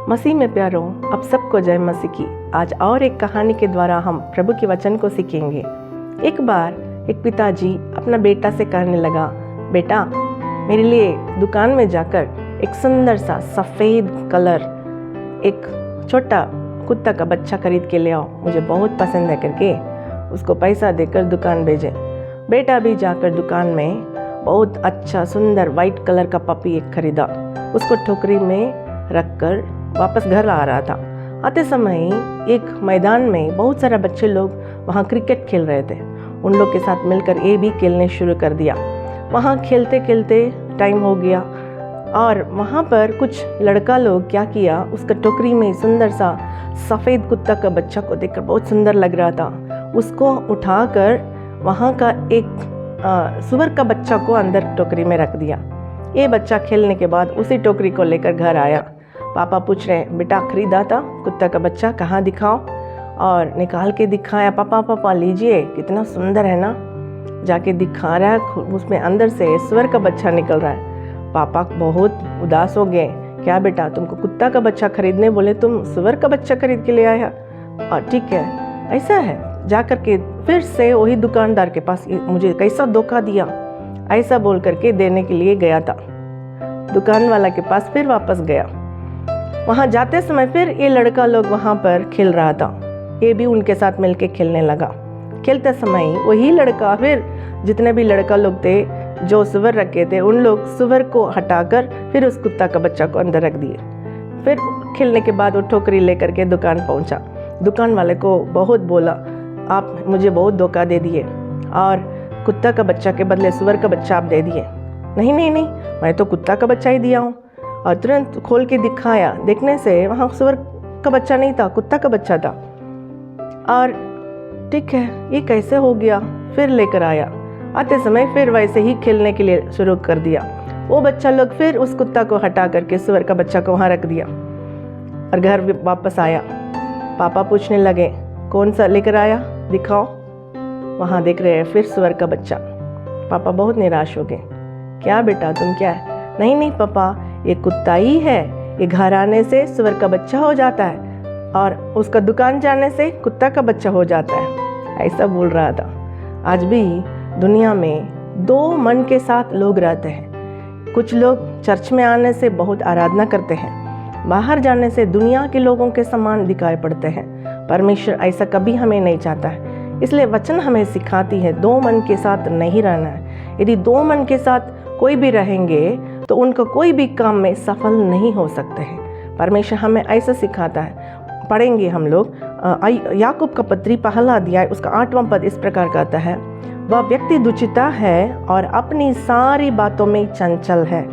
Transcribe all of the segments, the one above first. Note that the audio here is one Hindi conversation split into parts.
मसीह में प्यारों, अब सबको जय मसीह की। आज और एक कहानी के द्वारा हम प्रभु के वचन को सीखेंगे। एक बार एक पिताजी अपना बेटा से कहने लगा, बेटा मेरे लिए दुकान में जाकर एक सुंदर सा सफ़ेद कलर एक छोटा कुत्ता का बच्चा खरीद के ले आओ, मुझे बहुत पसंद है करके उसको पैसा देकर दुकान भेजे। बेटा भी जाकर दुकान में बहुत अच्छा सुंदर वाइट कलर का पपी एक खरीदा। उसको टोकरी में रखकर वापस घर आ रहा था। आते समय एक मैदान में बहुत सारे बच्चे लोग वहाँ क्रिकेट खेल रहे थे। उन लोग के साथ मिलकर ये भी खेलने शुरू कर दिया। वहाँ खेलते खेलते टाइम हो गया और वहाँ पर कुछ लड़का लोग क्या किया, उसका टोकरी में सुंदर सा सफ़ेद कुत्ता का बच्चा को देखकर बहुत सुंदर लग रहा था। उसको उठाकर वहाँ का एक सुअर का बच्चा को अंदर टोकरी में रख दिया। ये बच्चा खेलने के बाद उसी टोकरी को लेकर घर आया। पापा पूछ रहे हैं, बेटा खरीदा था कुत्ता का बच्चा, कहाँ दिखाओ? और निकाल के दिखाया। पापा लीजिए, कितना सुंदर है ना। जाके दिखा रहा है, उसमें अंदर से सुअर का बच्चा निकल रहा है। पापा बहुत उदास हो गए। क्या बेटा, तुमको कुत्ता का बच्चा खरीदने बोले, तुम सुअर का बच्चा खरीद के ले आया? और ठीक है, ऐसा है। जा कर के फिर से वही दुकानदार के पास, मुझे कैसा धोखा दिया, ऐसा बोल करके देने के लिए गया था। दुकान वाला के पास फिर वापस गया। वहाँ जाते समय फिर ये लड़का लोग वहाँ पर खेल रहा था। ये भी उनके साथ मिलके खेलने लगा। खेलते समय वही लड़का, फिर जितने भी लड़का लोग थे जो सुअर रखे थे, उन लोग सुअर को हटाकर फिर उस कुत्ता का बच्चा को अंदर रख दिए। फिर खेलने के बाद वो टोकरी लेकर के दुकान पहुँचा। दुकान वाले को बहुत बोला, आप मुझे बहुत धोखा दे दिए और कुत्ता का बच्चा के बदले सुअर का बच्चा आप दे दिए। नहीं, मैं तो कुत्ता का बच्चा ही दिया हूँ। और तुरंत खोल के दिखाया, देखने से वहाँ सुअर का बच्चा नहीं था, कुत्ता का बच्चा था। और ठीक है, ये कैसे हो गया? फिर लेकर आया। आते समय फिर वैसे ही खेलने के लिए शुरू कर दिया। वो बच्चा लोग फिर उस कुत्ता को हटा करके सुअर का बच्चा को वहाँ रख दिया और घर वापस आया। पापा पूछने लगे, कौन सा लेकर आया, दिखाओ। वहाँ देख रहे हैं फिर सुअर का बच्चा। पापा बहुत निराश हो गए। क्या बेटा, तुम क्या है? नहीं पापा, ये कुत्ता ही है। ये घर आने से सुअर का बच्चा हो जाता है और उसका दुकान जाने से कुत्ता का बच्चा हो जाता है, ऐसा बोल रहा था। आज भी दुनिया में दो मन के साथ लोग रहते हैं। कुछ लोग चर्च में आने से बहुत आराधना करते हैं, बाहर जाने से दुनिया के लोगों के समान दिखाई पड़ते हैं। परमेश्वर ऐसा कभी हमें नहीं चाहता है। इसलिए वचन हमें सिखाती है दो मन के साथ नहीं रहना है। यदि दो मन के साथ कोई भी रहेंगे तो उनका कोई भी काम में सफल नहीं हो सकते हैं। परमेश्वर हमें ऐसा सिखाता है। पढ़ेंगे हम लोग याकूब का पत्री पहला अध्याय उसका 8वां पद इस प्रकार कहता है, वह व्यक्ति दुचिता है और अपनी सारी बातों में चंचल है।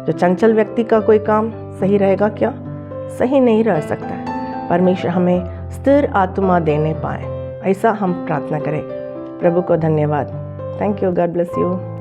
जो चंचल व्यक्ति का कोई काम सही रहेगा क्या? सही नहीं रह सकता है। परमेश्वर हमें स्थिर आत्मा देने पाए, ऐसा हम प्रार्थना करें। प्रभु को धन्यवाद। Thank you. God bless you.